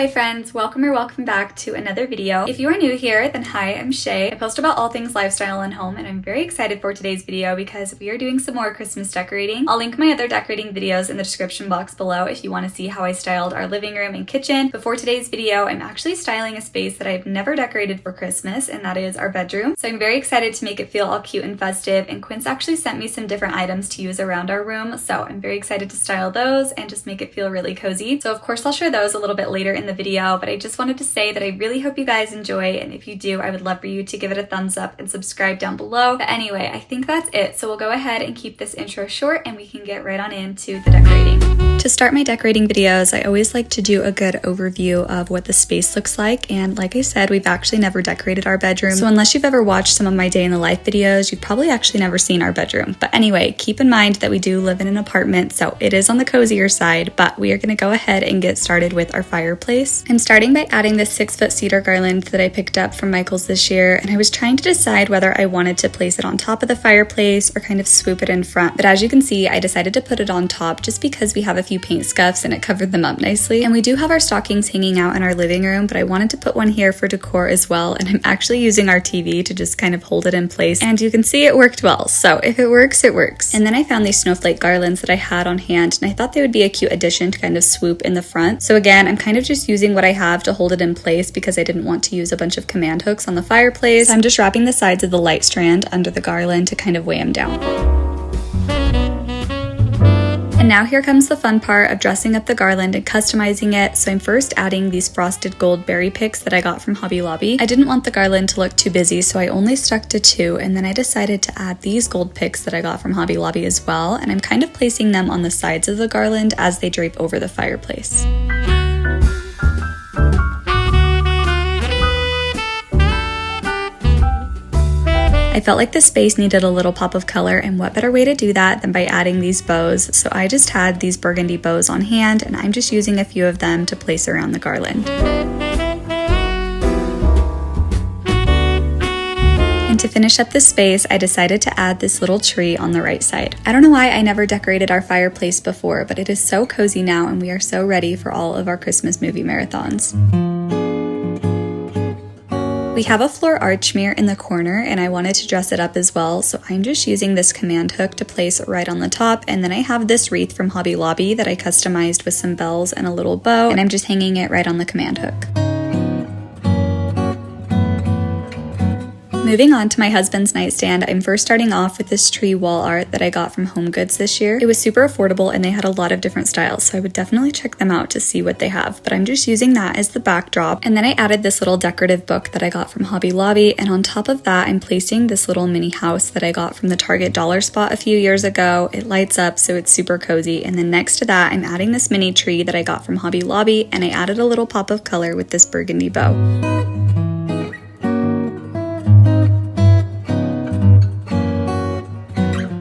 Hi friends, welcome back to another video. If you are new here, then hi, I'm Shay. I post about all things lifestyle and home, and I'm very excited for today's video because we are doing some more Christmas decorating. I'll link my other decorating videos in the description box below if you want to see how I styled our living room and kitchen. But for today's video, I'm actually styling a space that I've never decorated for Christmas, and that is our bedroom. So I'm very excited to make it feel all cute and festive, and Quince actually sent me some different items to use around our room, so I'm very excited to style those and just make it feel really cozy. So of course I'll share those a little bit later in the video, but I just wanted to say that I really hope you guys enjoy, and if you do, I would love for you to give it a thumbs up and subscribe down below. But anyway, I think that's it, so we'll go ahead and keep this intro short and we can get right on into the decorating. To start my decorating videos, I always like to do a good overview of what the space looks like, and like I said, we've actually never decorated our bedroom, so unless you've ever watched some of my day in the life videos, you've probably actually never seen our bedroom. But anyway, keep in mind that we do live in an apartment, so it is on the cozier side, but we are going to go ahead and get started with our fireplace. I'm starting by adding this 6-foot cedar garland that I picked up from Michael's this year, and I was trying to decide whether I wanted to place it on top of the fireplace or kind of swoop it in front, but as you can see, I decided to put it on top just because we have a few paint scuffs and it covered them up nicely. And we do have our stockings hanging out in our living room, but I wanted to put one here for decor as well, and I'm actually using our TV to just kind of hold it in place, and you can see it worked well, so if it works, it works. And then I found these snowflake garlands that I had on hand, and I thought they would be a cute addition to kind of swoop in the front. So again, I'm kind of just using what I have to hold it in place because I didn't want to use a bunch of command hooks on the fireplace. So I'm just wrapping the sides of the light strand under the garland to kind of weigh them down. And now here comes the fun part of dressing up the garland and customizing it. So I'm first adding these frosted gold berry picks that I got from Hobby Lobby. I didn't want the garland to look too busy, so I only stuck to 2, and then I decided to add these gold picks that I got from Hobby Lobby as well, and I'm kind of placing them on the sides of the garland as they drape over the fireplace. I felt like the space needed a little pop of color, and what better way to do that than by adding these bows. So I just had these burgundy bows on hand, and I'm just using a few of them to place around the garland. And to finish up the space, I decided to add this little tree on the right side. I don't know why I never decorated our fireplace before, but it is so cozy now, and we are so ready for all of our Christmas movie marathons. We have a floor arch mirror in the corner, and I wanted to dress it up as well, so I'm just using this command hook to place right on the top, and then I have this wreath from Hobby Lobby that I customized with some bells and a little bow, and I'm just hanging it right on the command hook. Moving on to my husband's nightstand, I'm first starting off with this tree wall art that I got from Home Goods this year. It was super affordable and they had a lot of different styles, so I would definitely check them out to see what they have, but I'm just using that as the backdrop. And then I added this little decorative book that I got from Hobby Lobby, and on top of that I'm placing this little mini house that I got from the Target dollar spot a few years ago. It lights up so it's super cozy, and then next to that I'm adding this mini tree that I got from Hobby Lobby, and I added a little pop of color with this burgundy bow.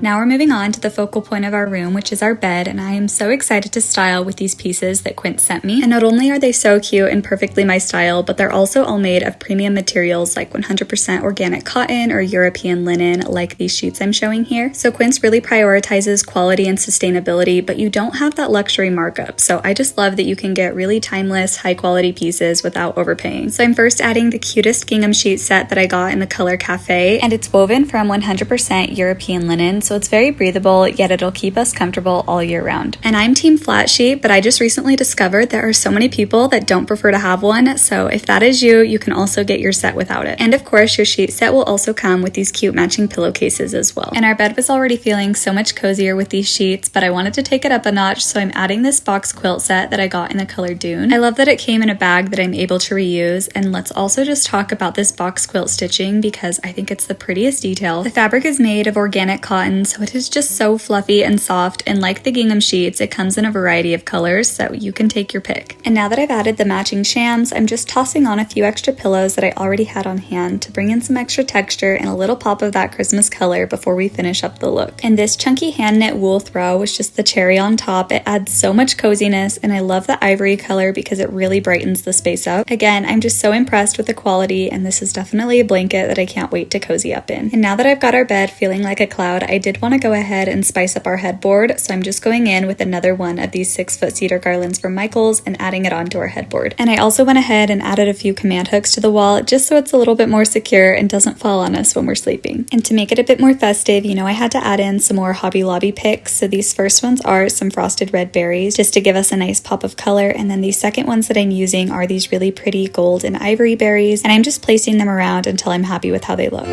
Now we're moving on to the focal point of our room, which is our bed, and I am so excited to style with these pieces that Quince sent me. And not only are they so cute and perfectly my style, but they're also all made of premium materials like 100% organic cotton or European linen, like these sheets I'm showing here. So Quince really prioritizes quality and sustainability, but you don't have that luxury markup. So I just love that you can get really timeless, high quality pieces without overpaying. So I'm first adding the cutest gingham sheet set that I got in the color Cafe, and it's woven from 100% European linen, so it's very breathable, yet it'll keep us comfortable all year round. And I'm team flat sheet, but I just recently discovered there are so many people that don't prefer to have one, so if that is you, you can also get your set without it. And of course, your sheet set will also come with these cute matching pillowcases as well. And our bed was already feeling so much cozier with these sheets, but I wanted to take it up a notch, so I'm adding this box quilt set that I got in the color Dune. I love that it came in a bag that I'm able to reuse, and let's also just talk about this box quilt stitching because I think it's the prettiest detail. The fabric is made of organic cotton, so it is just so fluffy and soft, and like the gingham sheets, it comes in a variety of colors, so you can take your pick. And now that I've added the matching shams, I'm just tossing on a few extra pillows that I already had on hand to bring in some extra texture and a little pop of that Christmas color before we finish up the look. And this chunky hand knit wool throw was just the cherry on top. It adds so much coziness, and I love the ivory color because it really brightens the space up. Again, I'm just so impressed with the quality, and this is definitely a blanket that I can't wait to cozy up in. And now that I've got our bed feeling like a cloud, I did want want to go ahead and spice up our headboard, so I'm just going in with another one of these 6-foot cedar garlands from Michael's and adding it onto our headboard. And I also went ahead and added a few command hooks to the wall just so it's a little bit more secure and doesn't fall on us when we're sleeping. And to make it a bit more festive, you know, I had to add in some more Hobby Lobby picks. So these first ones are some frosted red berries just to give us a nice pop of color, and then the second ones that I'm using are these really pretty gold and ivory berries, and I'm just placing them around until I'm happy with how they look.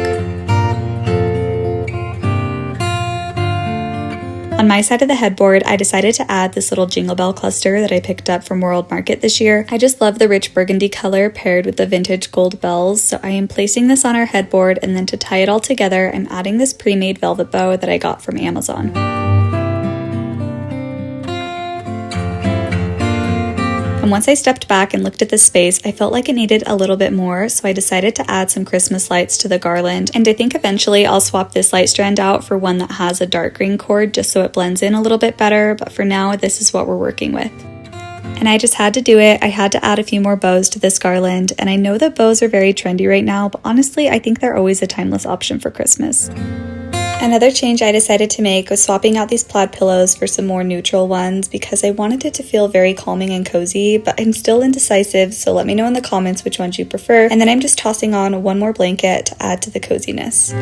On my side of the headboard, I decided to add this little jingle bell cluster that I picked up from World Market this year. I just love the rich burgundy color paired with the vintage gold bells, so I am placing this on our headboard, and then to tie it all together, I'm adding this pre-made velvet bow that I got from Amazon. And once I stepped back and looked at this space, I felt like it needed a little bit more, so I decided to add some Christmas lights to the garland. And I think eventually I'll swap this light strand out for one that has a dark green cord just so it blends in a little bit better, but for now this is what we're working with. And I just had to do it. I had to add a few more bows to this garland, and I know that bows are very trendy right now, but honestly I think they're always a timeless option for Christmas. Another change I decided to make was swapping out these plaid pillows for some more neutral ones because I wanted it to feel very calming and cozy, but I'm still indecisive, so let me know in the comments which ones you prefer. And then I'm just tossing on one more blanket to add to the coziness.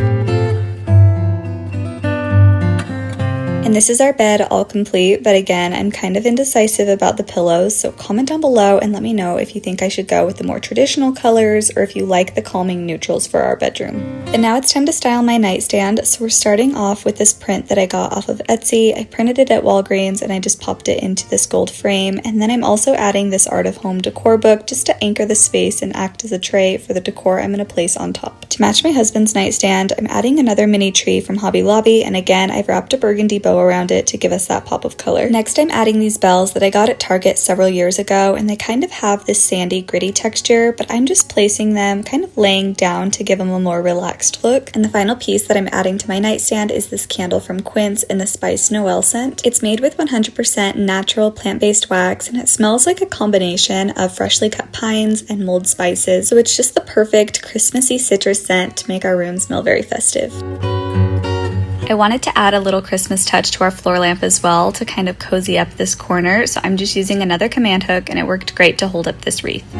And this is our bed all complete, but again, I'm kind of indecisive about the pillows, so comment down below and let me know if you think I should go with the more traditional colors or if you like the calming neutrals for our bedroom. And now it's time to style my nightstand, so we're starting off with this print that I got off of Etsy. I printed it at Walgreens and I just popped it into this gold frame, and then I'm also adding this Art of Home decor book just to anchor the space and act as a tray for the decor I'm going to place on top. To match my husband's nightstand, I'm adding another mini tree from Hobby Lobby, and again, I've wrapped a burgundy bow around it to give us that pop of color. Next, I'm adding these bells that I got at Target several years ago, and they kind of have this sandy, gritty texture, but I'm just placing them kind of laying down to give them a more relaxed look. And the final piece that I'm adding to my nightstand is this candle from Quince in the Spice Noel scent. It's made with 100% natural plant-based wax, and it smells like a combination of freshly cut pines and mulled spices, so it's just the perfect Christmassy citrus scent to make our room smell very festive. I wanted to add a little Christmas touch to our floor lamp as well to kind of cozy up this corner, so I'm just using another command hook, and it worked great to hold up this wreath.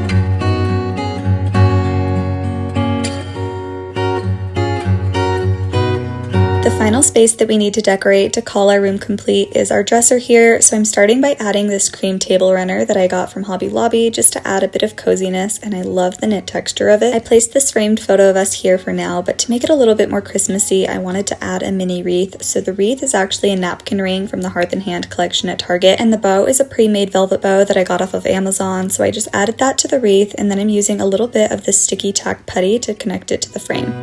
The final space that we need to decorate to call our room complete is our dresser here, so I'm starting by adding this cream table runner that I got from Hobby Lobby just to add a bit of coziness, and I love the knit texture of it. I placed this framed photo of us here for now, but to make it a little bit more Christmassy, I wanted to add a mini wreath. So the wreath is actually a napkin ring from the Hearth and Hand collection at Target, and the bow is a pre-made velvet bow that I got off of Amazon, so I just added that to the wreath, and then I'm using a little bit of this sticky tack putty to connect it to the frame.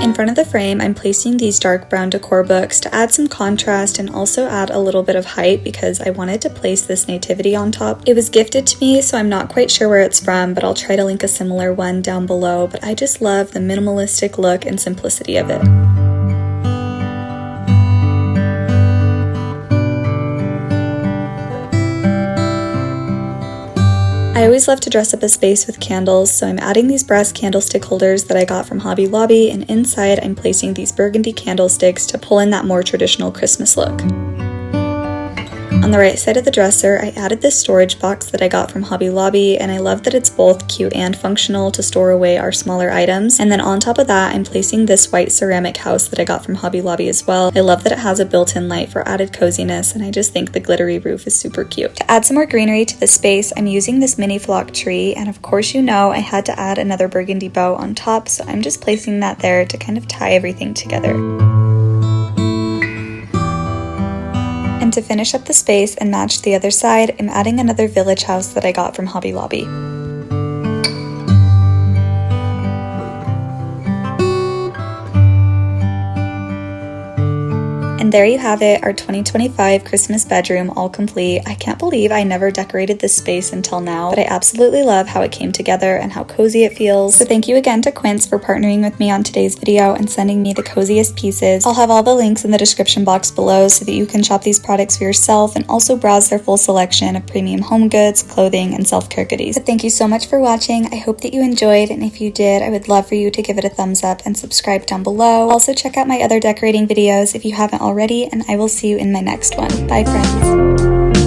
In front of the frame, I'm placing these dark brown decor books to add some contrast and also add a little bit of height because I wanted to place this nativity on top. It was gifted to me, so I'm not quite sure where it's from, but I'll try to link a similar one down below, but I just love the minimalistic look and simplicity of it. I always love to dress up a space with candles, so I'm adding these brass candlestick holders that I got from Hobby Lobby, and inside I'm placing these burgundy candlesticks to pull in that more traditional Christmas look. On the right side of the dresser, I added this storage box that I got from Hobby Lobby, and I love that it's both cute and functional to store away our smaller items. And then on top of that, I'm placing this white ceramic house that I got from Hobby Lobby as well. I love that it has a built-in light for added coziness, and I just think the glittery roof is super cute. To add some more greenery to the space, I'm using this mini flock tree, and of course you know I had to add another burgundy bow on top, so I'm just placing that there to kind of tie everything together. And to finish up the space and match the other side, I'm adding another village house that I got from Hobby Lobby. And And there you have it, our 2025 Christmas bedroom all complete. I can't believe I never decorated this space until now, but I absolutely love how it came together and how cozy it feels. So thank you again to Quince for partnering with me on today's video and sending me the coziest pieces. I'll have all the links in the description box below so that you can shop these products for yourself and also browse their full selection of premium home goods, clothing, and self-care goodies. But thank you so much for watching. I hope that you enjoyed, and if you did, I would love for you to give it a thumbs up and subscribe down below. Also check out my other decorating videos if you haven't already, and I will see you in my next one. Bye friends.